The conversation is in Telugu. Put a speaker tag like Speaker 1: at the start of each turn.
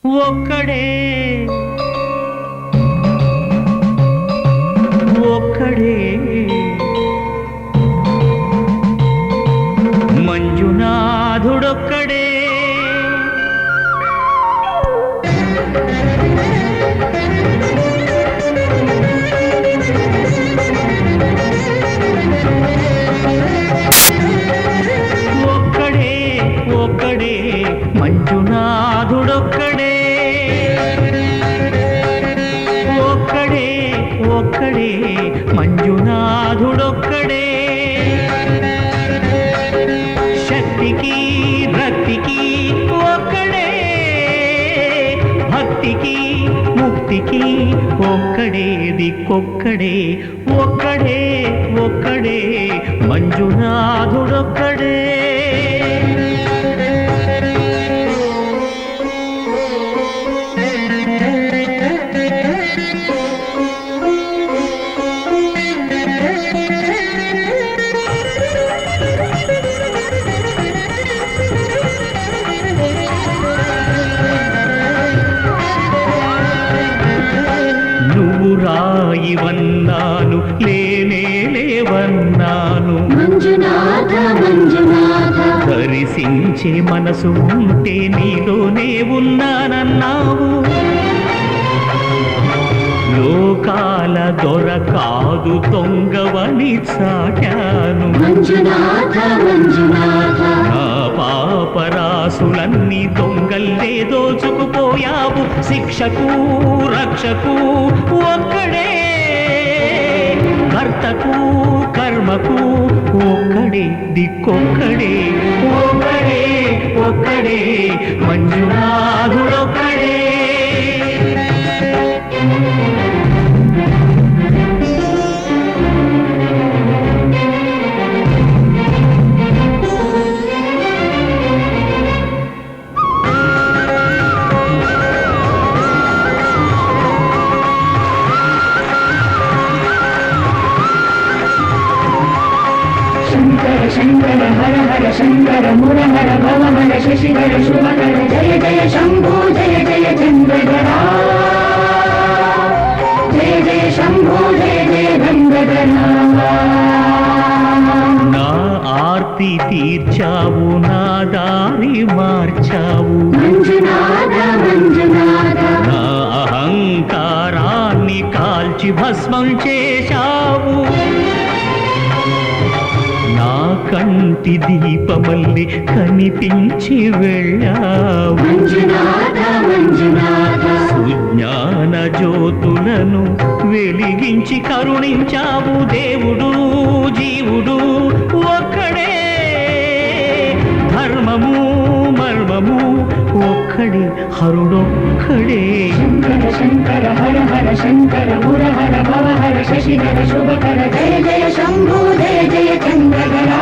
Speaker 1: ఒక్కడే ఒక్కడే మంజునాథుడొక్కడే ఒక్కడే ఒక్కడే మంజునాథుడొక్కడే ఒక్కడే ఒక్కడే మంజునాథుడొక్కడే శక్తికి రక్తికి ఒక్కడే భక్తికి ముక్తికి ఒక్కడే దిక్కొక్కడే ఒక్కడే ఒక్కడే మంజునాథుడొక్కడే రాయివన్నాను లేనే లేవన్నాను
Speaker 2: మంజునాథ మంజునాథ
Speaker 1: దర్శించే మనసు ఉంటే నీలోనే ఉన్నానన్నావు లోకాల దొర కాదు దొంగవని చాటాను
Speaker 2: మంజునాథ మంజునాథ
Speaker 1: నా పాపరాసులన్నీ దొంగల్లే దోచుకుపోయావు శిక్షకు రక్షకు ఒక్కడే కర్తకు కర్మకు ఒక్కడే దిక్కొక్కడే ఒక్కడే ఒక్కడే మంజునాథుడొక్కడే
Speaker 2: శంకర శంకర హర హర శంకర మురహర భవహర శశిధర శుభకర జయ జయ శంభో జయ జయ చంద్రధరా జయ జయ శంభో జయ జయ గంగధరా
Speaker 1: నా ఆర్తి తీర్చావు నా దారి మార్చావు
Speaker 2: మంజునాథ మంజునాథ
Speaker 1: నా అహంకారాన్ని కాల్చి భస్మం చేశావు నా కంటి దీపమల్లి కనిపించి వెళ్ళావు
Speaker 2: మంజునాథ మంజునాథ
Speaker 1: సుజ్ఞాన జ్యోతులను వెలిగించి కరుణించావు దేవుడు జీవుడు ఒక్కడే ధర్మము మర్మము ఒక్కడే హరుడొక్కడే
Speaker 2: శంకర శంకర హర హర శంకర మురహర భవహర శశిధర శుభకర జయ జయ శంభో జయ జయ చంద్రధరా